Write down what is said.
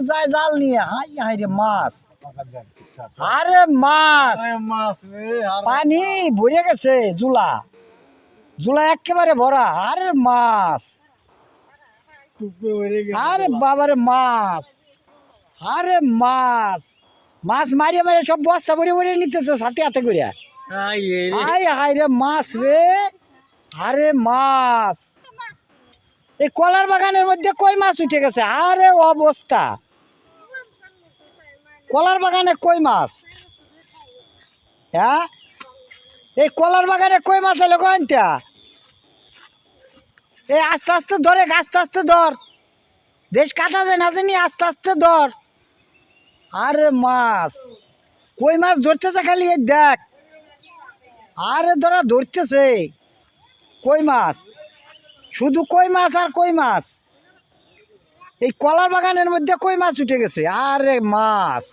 যায় জাল নিয়ে, হাই হাই রে মাছ, আরে মাছ, পানি ভরে গেছে, জুলা জুলা একেবারে ভরা, আরে মাছ, আরে বাবারে মাছ, আরে মাছ, মাছ মারিয়ে মারিয়ে সব বস্তা ভরে ভরে নিতেছে সাথে হাতে করে। আই হাই রে মাছ রে, আরে মাছ, এই কলার বাগানের মধ্যে কই মাছ উঠে গেছে, আরে অবস্থা, কলার বাগানে কই মাছ, হ্যাঁ এই কলার বাগানে কই মাছ এলো কয়টা, এই আস্তে আস্তে ধরে, আস্তে আস্তে ধর, দেশ কাটা যায় না জানি, আস্তে আস্তে ধর, আরে মাছ, কই মাছ ধরতেছে খালি, এই দেখ, আরে ধরা ধরতেছে কই মাছ, শুধু কই মাছ আর কই মাছ, এই কলার বাগানের মধ্যে কই মাছ উঠে গেছে, আরে মাছ।